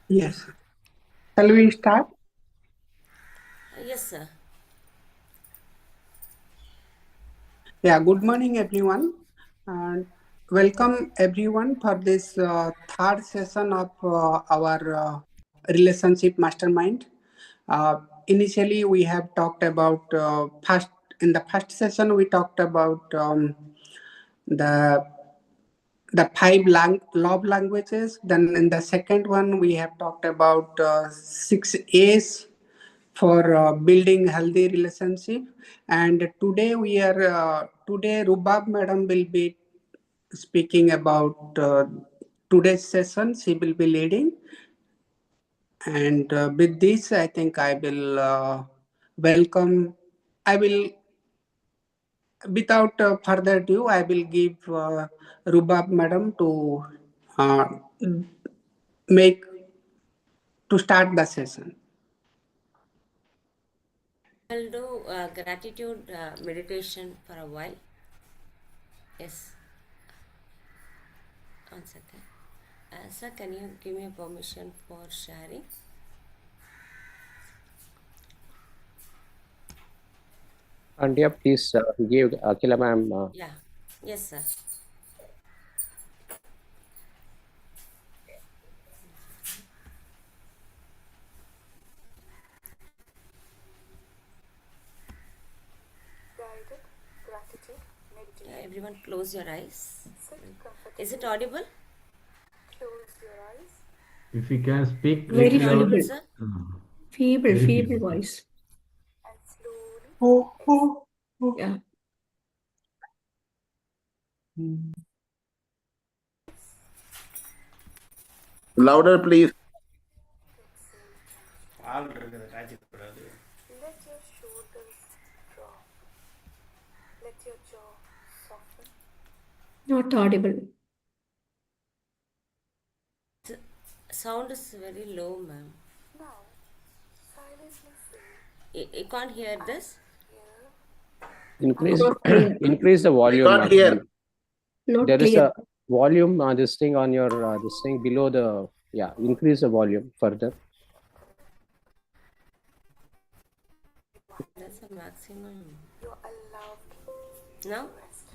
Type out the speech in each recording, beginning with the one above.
Yes. Shall we start? Yes, sir. Yeah, good morning, everyone. And welcome, everyone, for this third session of our relationship mastermind. Initially, we have talked about in the first session, we talked about the the love languages. Then in the second one, we have talked about 6 A's for building healthy relationship. And today today Rubab madam will be speaking about today's session. She will be leading. And with this, I think I will welcome. I will, without further ado, I will give Rubab madam to uh, make to start the session. I'll do gratitude meditation for a while. Yes, 1 second. Sir, can you give me permission for sharing? And yeah, please give Akila ma'am. Yeah. Yes, sir. Guided gratitude meditation. Yeah, everyone close your eyes. Is it audible? Close your eyes. If you can speak Is it little audible, louder. sir? Very Feeble voice. And slowly Yeah. Louder, please. let your shoulders drop. Let your jaw soften. Not audible. Sound is very low, ma'am. Now, silently say, You can't hear this? here, Increase Not clear. increase the We volume. can't hear. Not There is clear. a volume this thing on your this thing below the increase the volume further. That's the maximum. you're allowed Now? to rest.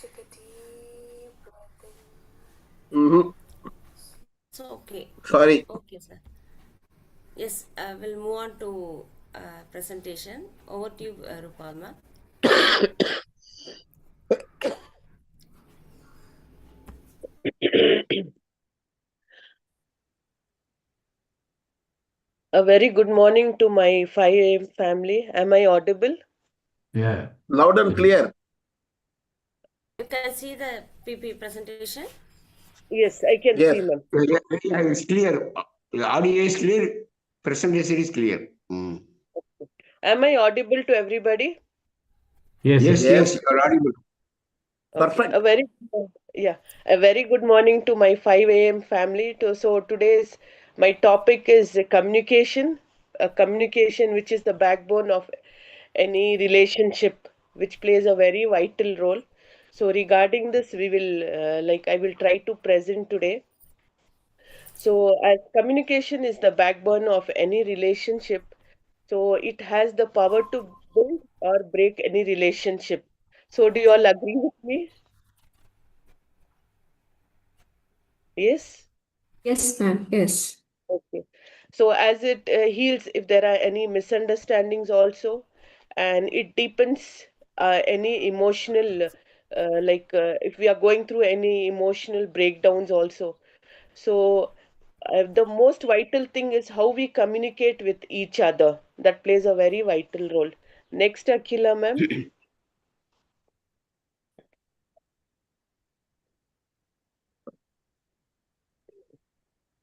Take a deep breath in. Mhm. So, okay. Sorry. Okay, sir. Yes, we'll move on to presentation. Over to you, Rupalma. A very good morning to my 5 a.m. family. Am I audible? Yeah. Loud and clear. You can see the PP presentation. Yes, I can Yes. see, ma'am. Yeah, it's clear. The audio is clear. Presentation is clear. Am I audible to everybody? Yes, Yes, yes. Yes. yes, you are audible. Okay. Perfect. A very good morning to my 5 a.m. family. So today's my topic is communication. Communication, which is the backbone of any relationship, which plays a very vital role. So regarding this, we will I will try to present today. So, as communication is the backbone of any relationship, so it has the power to build or break any relationship. So, do you all agree with me? Yes? Yes, ma'am. Yes. Okay. So, as it heals, if there are any misunderstandings also, and it deepens any emotional, if we are going through any emotional breakdowns also. So, the most vital thing is how we communicate with each other. That plays a very vital role. Next, Akila ma'am.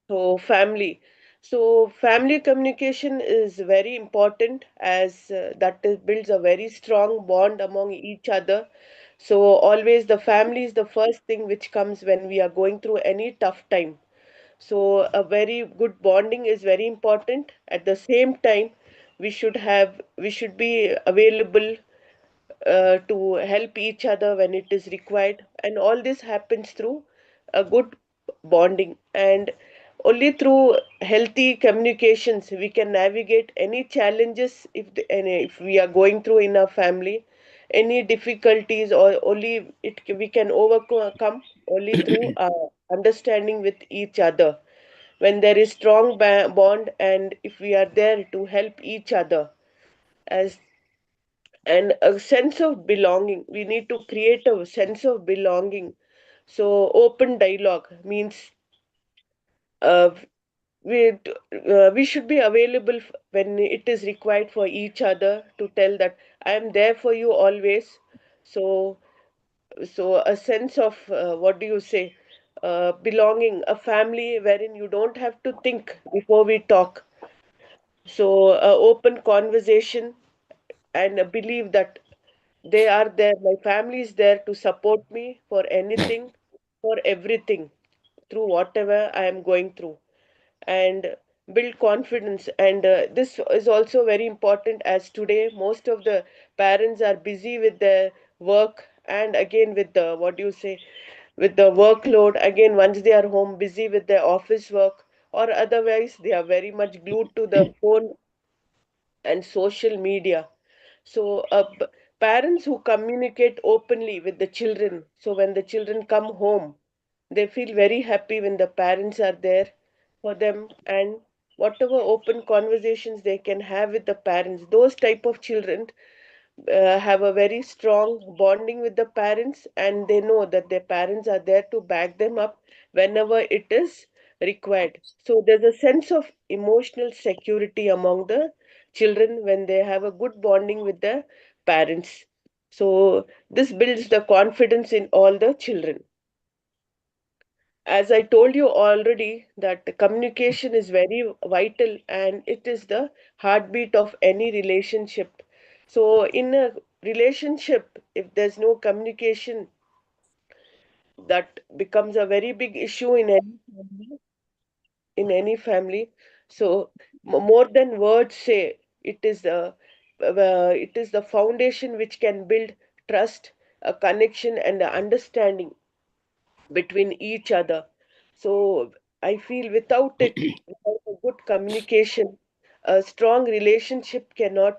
So, family. So, family communication is very important as builds a very strong bond among each other. So, always the family is the first thing which comes when we are going through any tough time. So, a very good bonding is very important. At the same time, we should be available to help each other when it is required, and all this happens through a good bonding, and only through healthy communications we can navigate any challenges if we are going through in our family, any difficulties, or only we can overcome only through understanding with each other. When there is strong bond, and if we are there to help each other, as and a sense of belonging, we need to create a sense of belonging. So open dialogue means uh, we should be available when it is required for each other, to tell that I am there for you always. So so a sense of what do you say, belonging, a family wherein you don't have to think before we talk. So open conversation, and believe that they are there, my family is there to support me for anything, for everything, through whatever I am going through, and build confidence. And this is also very important, as today most of the parents are busy with their work, and again with the what do you say, with the workload, again once they are home busy with their office work, or otherwise they are very much glued to the phone and social media. So, parents who communicate openly with the children, so when the children come home, they feel very happy when the parents are there for them, and whatever open conversations they can have with the parents, those type of children have a very strong bonding with the parents, and they know that their parents are there to back them up whenever it is required. So there's a sense of emotional security among the children when they have a good bonding with the parents. So this builds the confidence in all the children. As I told you already, that the communication is very vital, and it is the heartbeat of any relationship. So in a relationship, if there's no communication, that becomes a very big issue in any family. So more than words say, it is the foundation which can build trust, a connection, and a understanding between each other. So I feel without a good communication, a strong relationship cannot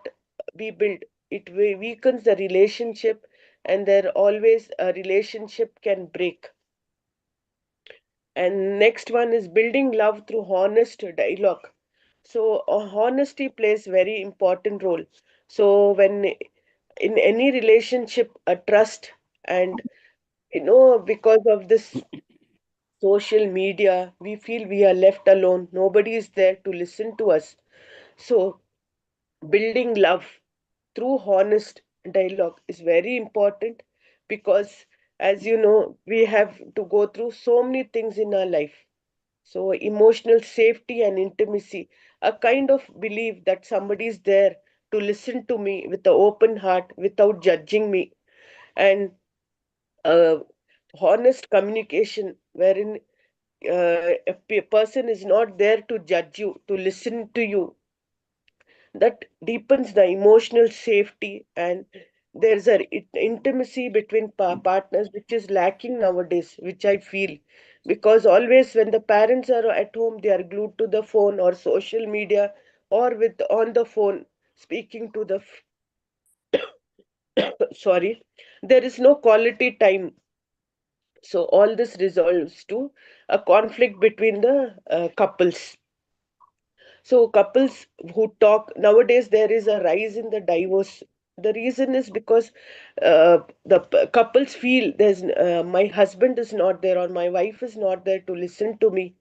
be built. It weakens the relationship, and there always a relationship can break. And next one is building love through honest dialogue. So honesty plays very important role. So when in any relationship, a trust, and because of this social media, we feel we are left alone. Nobody is there to listen to us. So, building love through honest dialogue is very important, because, as you know, we have to go through so many things in our life. So, emotional safety and intimacy, a kind of belief that somebody is there to listen to me with an open heart without judging me, and uh, honest communication, wherein a person is not there to judge you, to listen to you, that deepens the emotional safety, and there's a intimacy between partners which is lacking nowadays, which I feel, because always when the parents are at home, they are glued to the phone or social media, or with on the phone speaking to the sorry, there is no quality time. So all this resolves to a conflict between the couples. So couples who talk nowadays, there is a rise in the divorce. The reason is because couples feel my husband is not there, or my wife is not there to listen to me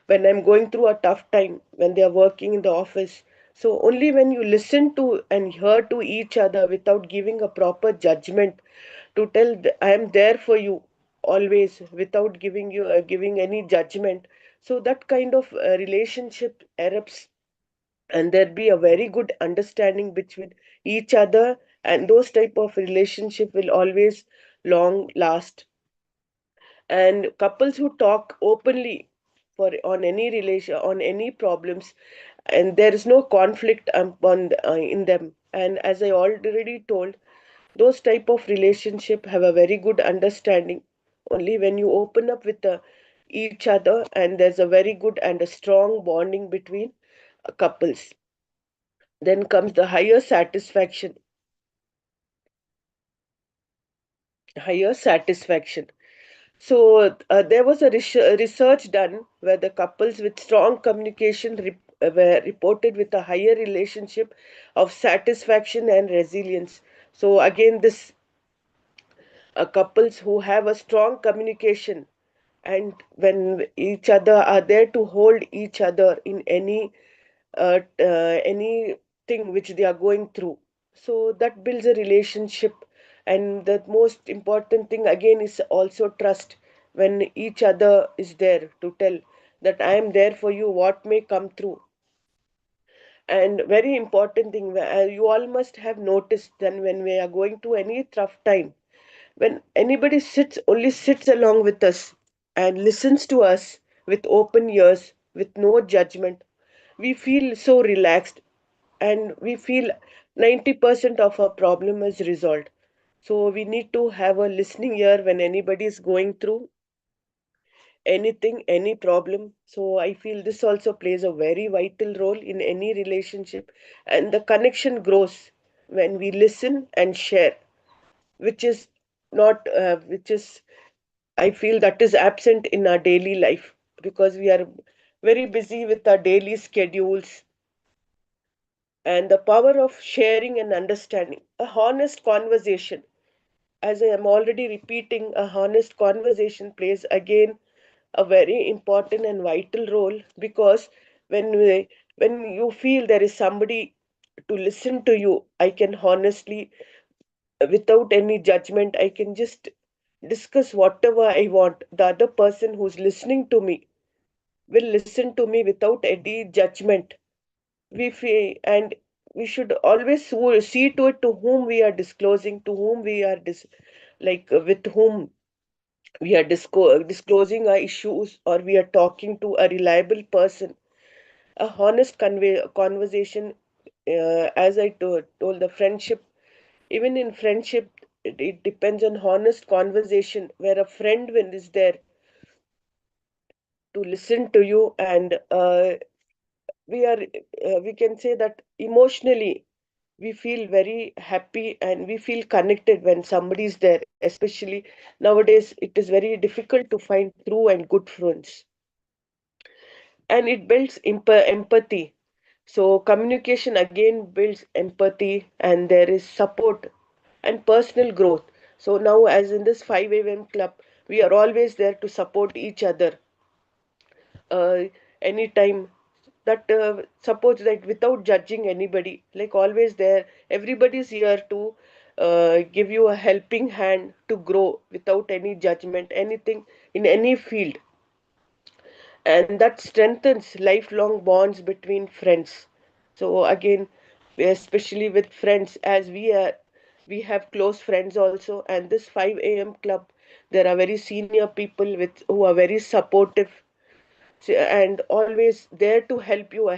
when I'm going through a tough time, when they are working in the office. So only when you listen to and hear to each other without giving a proper judgment, to tell I am there for you always, without giving any judgment. So that kind of relationship erupts, and there be a very good understanding between each other, and those type of relationship will always long last. And couples who talk openly for on any relation, on any problems, and there is no conflict in them, and as I already told, those type of relationship have a very good understanding. Only when you open up with each other, and there's a very good and a strong bonding between couples. Then comes the higher satisfaction. Higher satisfaction. So there was a research done where the couples with strong communication were reported with a higher relationship of satisfaction and resilience. So again, this couples who have a strong communication, and when each other are there to hold each other in anything which they are going through, so that builds a relationship. And the most important thing again is also trust, when each other is there to tell that I am there for you what may come through. And very important thing, you all must have noticed, then when we are going through any tough time, when anybody sits along with us and listens to us with open ears, with no judgment, we feel so relaxed, and we feel 90% of our problem is resolved. So we need to have a listening ear when anybody is going through anything, any problem. So I feel this also plays a very vital role in any relationship, and the connection grows when we listen and share, which is not, which is, I feel that is absent in our daily life, because we are very busy with our daily schedules. And the power of sharing and understanding. A honest conversation, as I am already repeating, a honest conversation plays again a very important and vital role, because when you feel there is somebody to listen to you, I can honestly, without any judgment, I can just discuss whatever I want. The other person who's listening to me will listen to me without any judgment. We feel, and we should always see to it to whom we are disclosing, to whom we are with whom we are disclosing our issues, or we are talking to a reliable person. A honest conversation, as I told, the friendship, even in friendship, it depends on honest conversation, where a friend when is there to listen to you, and we can say that emotionally we feel very happy and we feel connected when somebody is there. Especially nowadays, it is very difficult to find true and good friends, and it builds empathy. So communication again builds empathy, and there is support and personal growth. So now, as in this 5 a.m. club, we are always there to support each other, uh, anytime. That supports, that without judging anybody, like always there, everybody's here to give you a helping hand to grow without any judgment, anything in any field. And that strengthens lifelong bonds between friends. So again, especially with friends, as we have close friends also, and this 5 a.m. club, there are very senior people with who are very supportive, and always there to help you,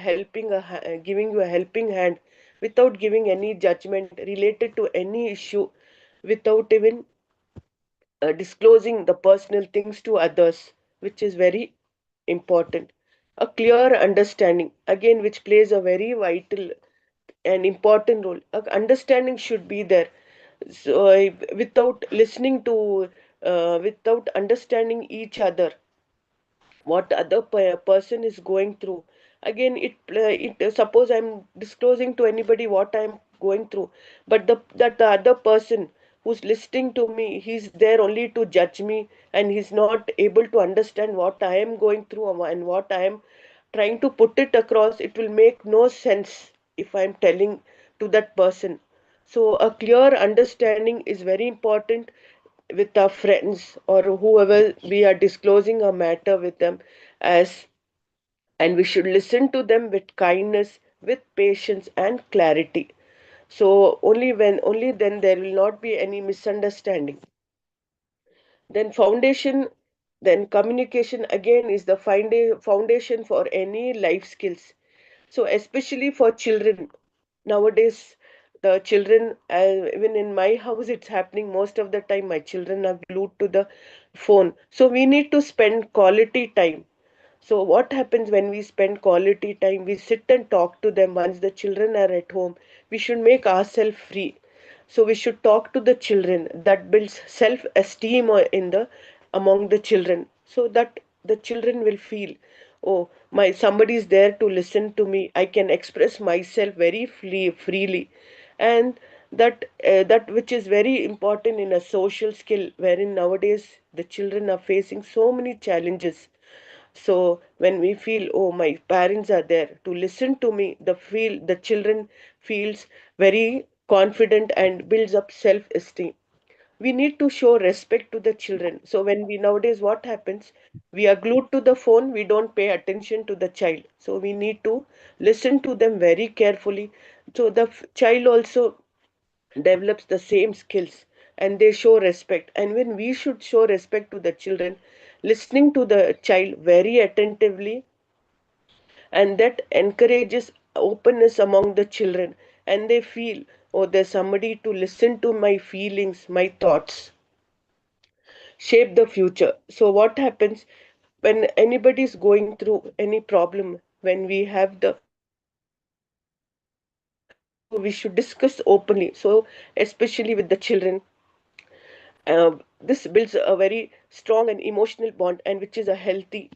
giving you a helping hand without giving any judgment related to any issue, without even disclosing the personal things to others, which is very important. A clear understanding, again, which plays a very vital and important role. Understanding should be there. So without listening to, without understanding each other, what other person is going through, again it suppose I'm disclosing to anybody what I'm going through, but the other person who's listening to me, he's there only to judge me, and he's not able to understand what I am going through, and what I am trying to put it across. It will make no sense if I'm telling to that person. So a clear understanding is very important with our friends, or whoever we are disclosing a matter with them as, and we should listen to them with kindness, with patience and clarity. So only then there will not be any misunderstanding. Then communication again is the foundation for any life skills. So especially for children nowadays, the children, even in my house, it's happening most of the time. My children are glued to the phone. So we need to spend quality time. So what happens when we spend quality time? We sit and talk to them once the children are at home. We should make ourselves free. So we should talk to the children. That builds self-esteem in the among the children. So that the children will feel, oh, my somebody is there to listen to me. I can express myself very freely, and that which is very important in a social skill, wherein nowadays the children are facing so many challenges. So when we feel, oh, my parents are there to listen to me, the children feels very confident and builds up self-esteem. We need to show respect to the children. So when we nowadays, what happens, we are glued to the phone, we don't pay attention to the child. So we need to listen to them very carefully, so the child also develops the same skills, and they show respect. And when we should show respect to the children, listening to the child very attentively, and that encourages openness among the children, and they feel, oh, there's somebody to listen to my feelings, my thoughts, shape the future. So what happens when anybody is going through any problem, when we have the so we should discuss openly. So especially with the children, this builds a very strong and emotional bond, and which is a healthy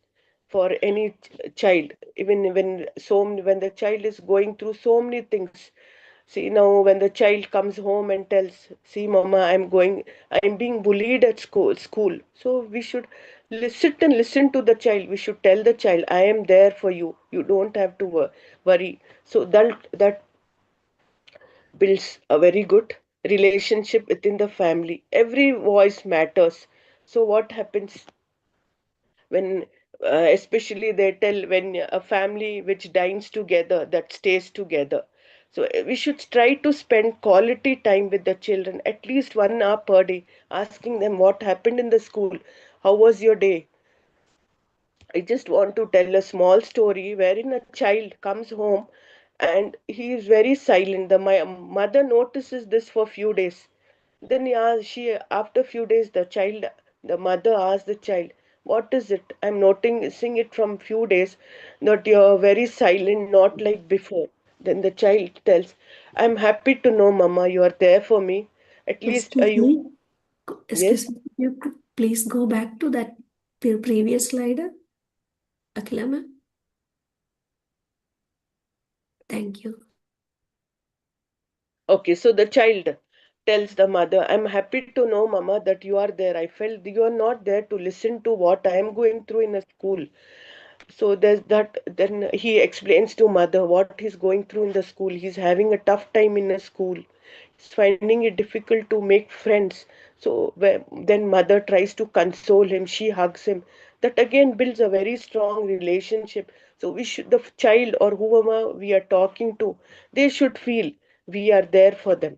for any child. Even when the child is going through so many things. See, now when the child comes home and tells, see mama, I'm being bullied at school. So we should sit and listen to the child. We should tell the child, I am there for you. You don't have to worry. So that builds a very good relationship within the family. Every voice matters. So what happens when, especially they tell, when a family which dines together, that stays together. So we should try to spend quality time with the children, at least 1 hour per day, asking them what happened in the school, how was your day. I just want to tell a small story wherein a child comes home and he is very silent. My mother notices this for few days. Then after few days, the mother asks the child, "What is it? I'm noticing it from few days that you're very silent, not like before." Then the child tells, "I'm happy to know, Mama, you are there for me. At least Excuse you." me. Yes. Excuse me. Could you please go back to that previous slider, Akilama? Thank you. Okay, so the child tells the mother, I'm happy to know, Mama, that you are there. I felt you are not there to listen to what I am going through in a school. So there's that. Then he explains to mother what he's going through in the school. He's having a tough time in a school. He's finding it difficult to make friends. So then mother tries to console him. She hugs him. That again builds a very strong relationship. So the child or whoever we are talking to, they should feel we are there for them.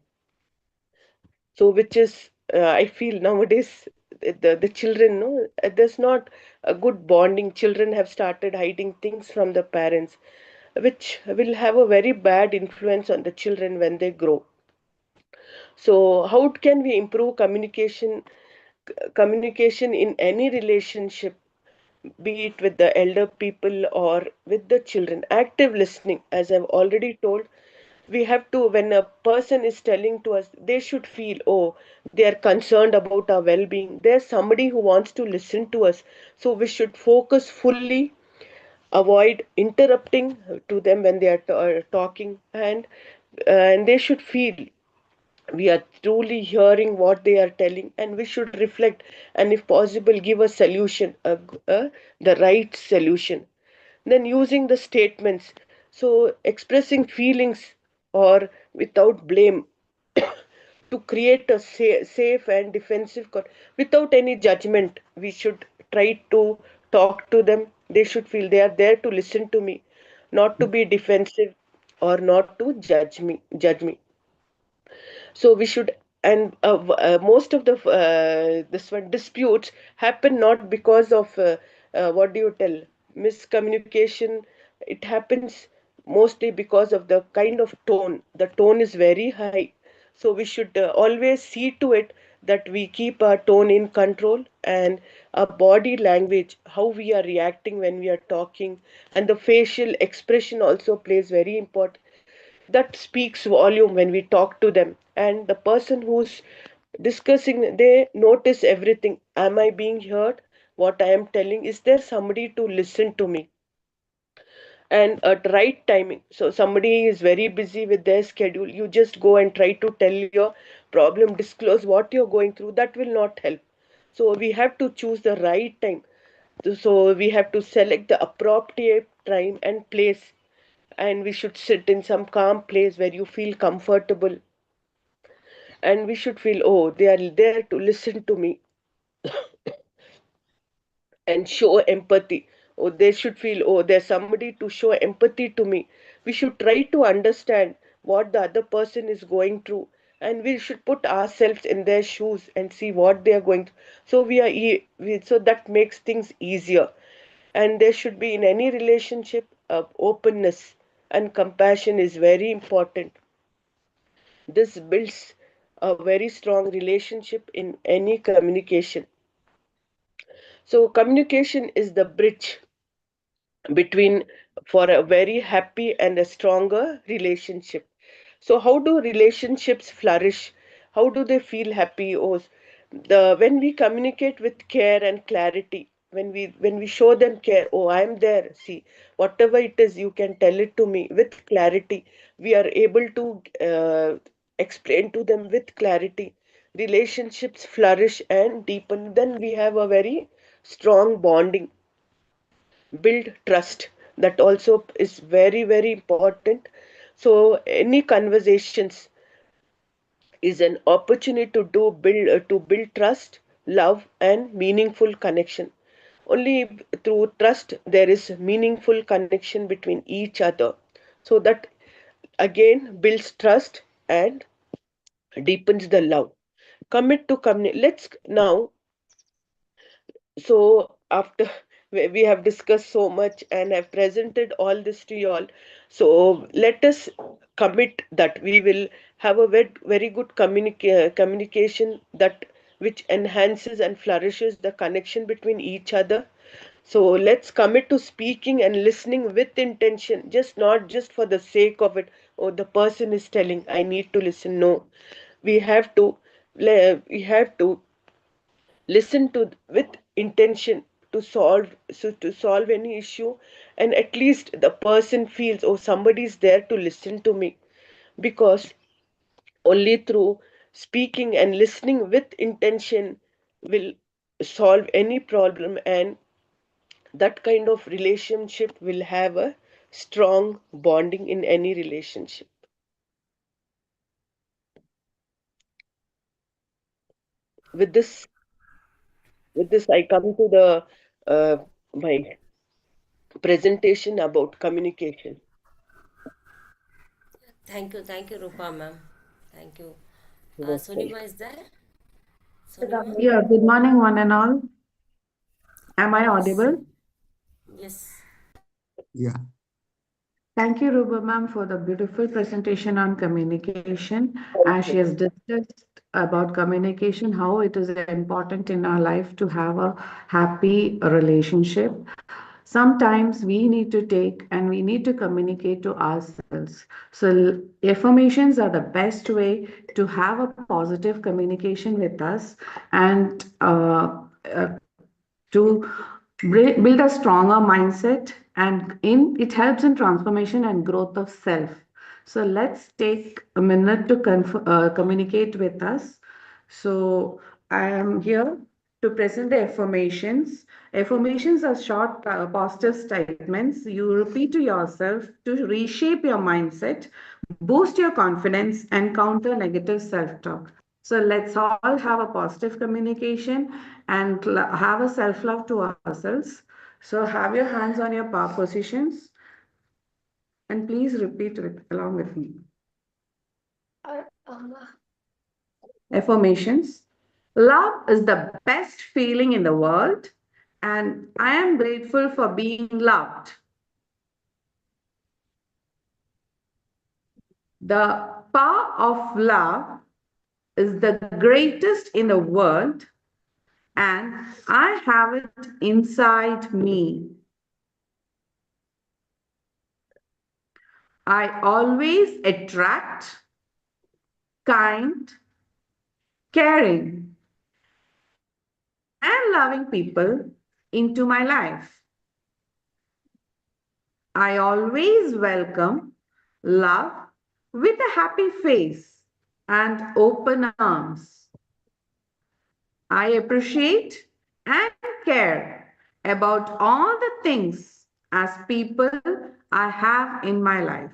So which is, I feel nowadays the children, no, there's not a good bonding. Children have started hiding things from the parents, which will have a very bad influence on the children when they grow. So how can we improve communication in any relationship, be it with the elder people or with the children? Active listening, as I've already told, we have to, when a person is telling to us, they should feel, oh, they are concerned about our well-being. There's somebody who wants to listen to us. So we should focus fully, avoid interrupting to them when they are talking, and they should feel we are truly hearing what they are telling, and we should reflect, and if possible give a solution, the right solution. Then using the statements, so expressing feelings or without blame, to create a safe and defensive without any judgment. We should try to talk to them. They should feel they are there to listen to me, not to be defensive or not to judge me. So we should, and most of the this one disputes happen not because of what do you tell, miscommunication. It happens mostly because of the kind of tone. The tone is very high. So we should always see to it that we keep our tone in control, and our body language, how we are reacting when we are talking, and the facial expression also plays very important. That speaks volume when we talk to them. And the person who's discussing, they notice everything. Am I being heard? What I am telling? Is there somebody to listen to me? And at right timing. So somebody is very busy with their schedule. You just go and try to tell your problem, disclose what you're going through. That will not help. So we have to choose the right time. So we have to select the appropriate time and place, and we should sit in some calm place where you feel comfortable, and we should feel, oh, they are there to listen to me and show empathy. Oh, they should feel, oh, there's somebody to show empathy to me. We should try to understand what the other person is going through, and we should put ourselves in their shoes and see what they are going through. So so that makes things easier. And there should be, in any relationship, openness and compassion is very important. This builds a very strong relationship in any communication. So communication is the bridge between, for a very happy and a stronger relationship. So how do relationships flourish? How do they feel happy? Or when we communicate with care and clarity, when we show them care, oh, I am there, see, whatever it is, you can tell it to me with clarity. We are able to explain to them with clarity. Relationships flourish and deepen. Then we have a very strong bonding, build trust. That also is very, very important. So any conversations is an opportunity to build trust, love, and meaningful connection. Only through trust there is meaningful connection between each other. So that again builds trust and deepens the love. Commit to community. Let's now, so after we have discussed so much and have presented all this to you all, so let us commit that we will have a very good communication, that which enhances and flourishes the connection between each other. So let's commit to speaking and listening with intention, just not just for the sake of it. Oh, the person is telling, I need to listen. No, we have to we have to listen to with intention to solve any issue. And at least the person feels, oh, somebody is there to listen to me. Because only through speaking and listening with intention will solve any problem, and that kind of relationship will have a strong bonding in any relationship. With this with this I come to the my presentation about communication. Thank you, Rupa ma'am. Thank you. Okay. Sonima is there? Sonima? Yeah, good morning, one and all. Am I Yes. audible? Yes. Yeah. Thank you, Ruba ma'am, for the beautiful presentation on communication. Thank As she you. has discussed about communication, how it is important in our life to have a happy relationship. Sometimes we need to take and we need to communicate to ourselves. So, affirmations are the best way to have a positive communication with us and uh, to build a stronger mindset, and in it helps in transformation and growth of self. So let's take a minute to communicate with us. So I am here to present the affirmations. Affirmations are short positive statements you repeat to yourself to reshape your mindset, boost your confidence, and counter negative self-talk. So let's all have a positive communication and have a self-love to ourselves. So have your hands on your power positions and please repeat along with me. Affirmations. Love is the best feeling in the world, and I am grateful for being loved. The power of love is the greatest in the world, and I have it inside me. I always attract kind, caring, and loving people into my life. I always welcome love with a happy face and open arms. I appreciate and care about all the things as people I have in my life.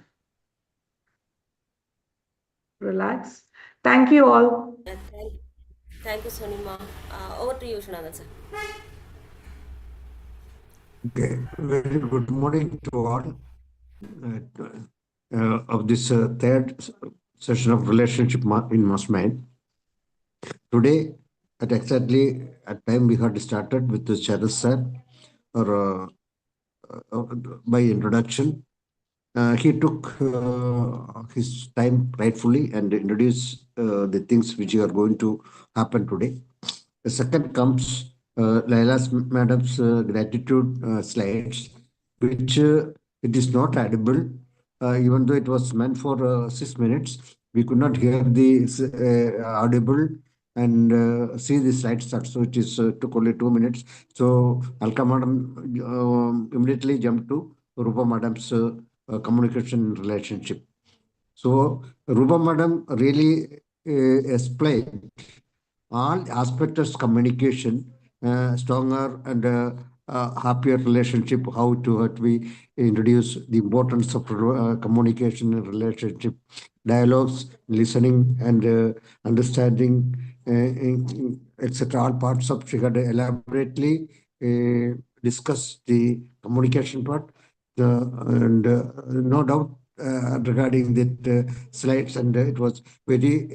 Relax. Thank you all. Thank you, Sonima. Over to you, Vishwanathan sir. Okay, very good morning to all of this third session of relationship in mastermind. Today, at exactly at time we had started with the Charas sir, or by introduction. He took his time rightfully and introduced the things which are going to happen today. The second comes Laila's madam's gratitude slides, which it is not audible, even though it was meant for 6 minutes. We could not hear the audible and see the slides so it is took only 2 minutes. So Alka madam immediately jumped to Rupa madam's communication relationship. So Rupa madam really explained all aspects of communication, stronger and happier relationship, how to what we introduce the importance of communication and relationship, dialogues, listening and understanding, etc. All parts of she had elaborately discussed the communication part. And no doubt regarding that slides, and it was very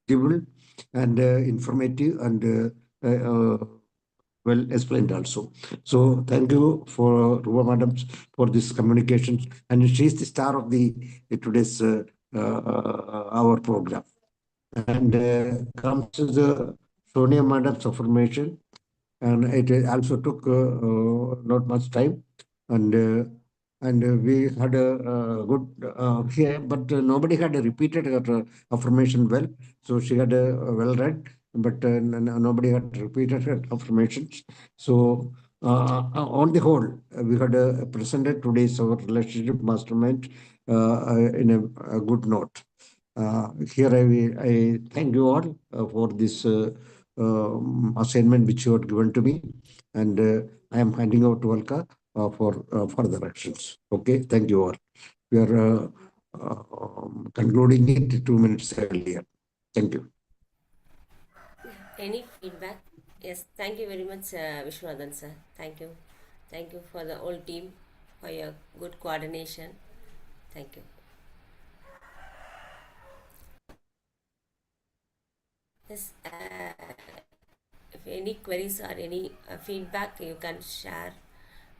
legible and informative and well explained also. So thank you for Ruba madam for this communication, and she is the star of the today's our program. And comes to the Sonia madam's affirmation, and it also took not much time, and we had a good here, but nobody had repeated her affirmation well. So she had well read, but nobody had repeated her affirmations. So on the whole, we had presented today's our relationship mastermind in a good note. Here I thank you all for this assignment which you had given to me, and I am handing over to Alka for further actions. Okay, thank you all. We are concluding it 2 minutes earlier. Thank you. Any feedback? Yes, thank you very much, Vishwanathan sir. Thank you. Thank you for the whole team for your good coordination. Thank you. Yes, if any queries or any feedback, you can share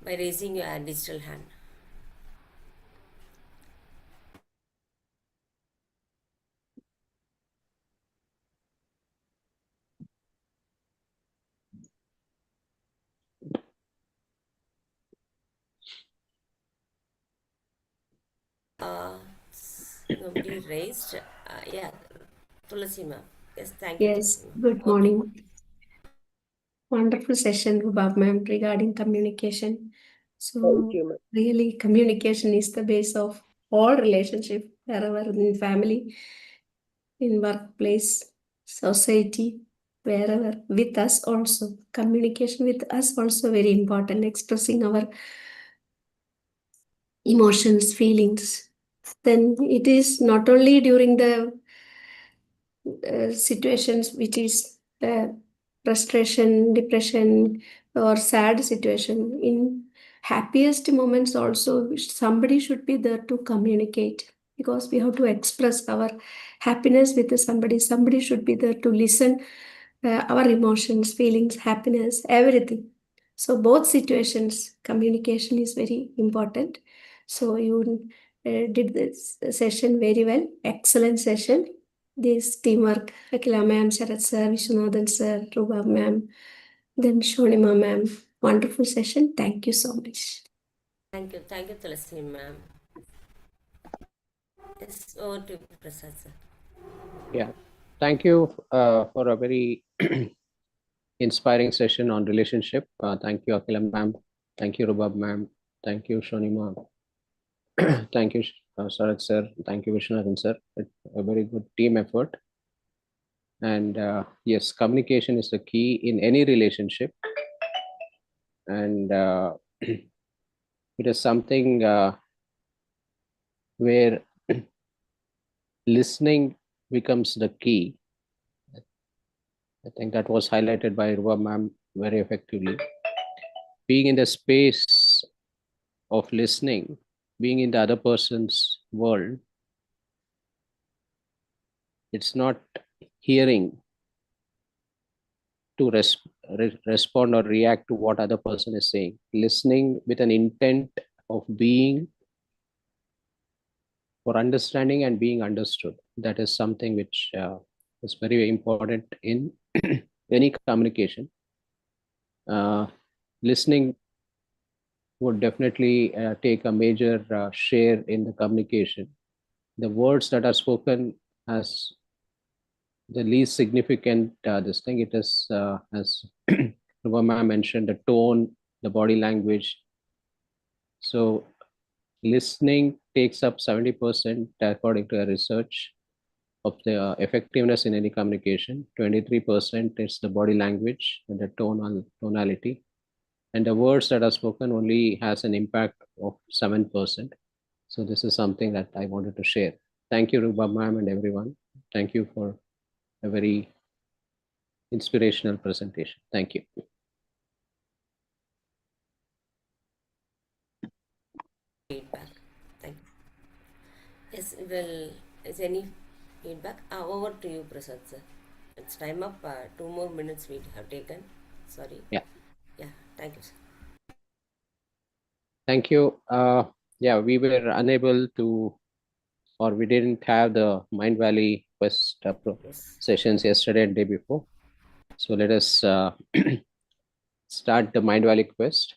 by raising your digital hand. Nobody raised. Yeah, Tulasi ma'am. Yes, thank you, Yes, Tulasi ma'am. good Okay. morning. Wonderful session, Rubab ma'am, regarding communication. Thank So, you, ma'am. really, communication is the base of all relationship, wherever in family, in workplace, society, wherever, with us also. Communication with us also very important, expressing our emotions, feelings. Then it is not only during the situations which is frustration, depression, or sad situation. In happiest moments also, somebody should be there to communicate, because we have to express our happiness with somebody. Somebody should be there to listen our emotions, feelings, happiness, everything. So both situations, communication is very important. So you did this session very well. Excellent session. this teamwork. Akila ma'am, Sharat sir, Vishwanathan sir, Rubab ma'am, then Shonima ma'am. Wonderful session. Thank you so much. Thank you, Tulasi ma'am. Yes, over to Prasad sir. Yeah, thank you for a very inspiring session on relationship. Thank you, Akila ma'am. Thank you, Rubab ma'am. Thank you, Shonima. Thank you, Sarat sir. Thank you, Vishwanathan sir. It's a very good team effort. And yes, communication is the key in any relationship. And it is something where listening becomes the key. I think that was highlighted by Ruba ma'am very effectively. Being in the space of listening, being in the other person's world, it's not hearing to respond or react to what other person is saying. Listening with an intent of being for understanding and being understood. That is something which is very important in any communication. Listening would definitely take a major share in the communication. The words that are spoken as the least significant this thing. It is as Rubama mentioned, the tone, the body language. So listening takes up 70% according to a research of the effectiveness in any communication. 23% is the body language and the tonality, and the words that are spoken only has an impact of 7%. So this is something that I wanted to share. Thank you, Ruba ma'am, and everyone. Thank you for a very inspirational presentation. Thank you. Feedback. Thank you. Yes, well, is any feedback? Over to you, Prasad sir. It's time up. 2 more minutes we have taken. Sorry. Yeah. Yeah. Thank you, sir. Thank you. Yeah, we were unable to, or we didn't have the Mind Valley Quest Yes. sessions yesterday and day before. So let us start the Mind Valley Quest.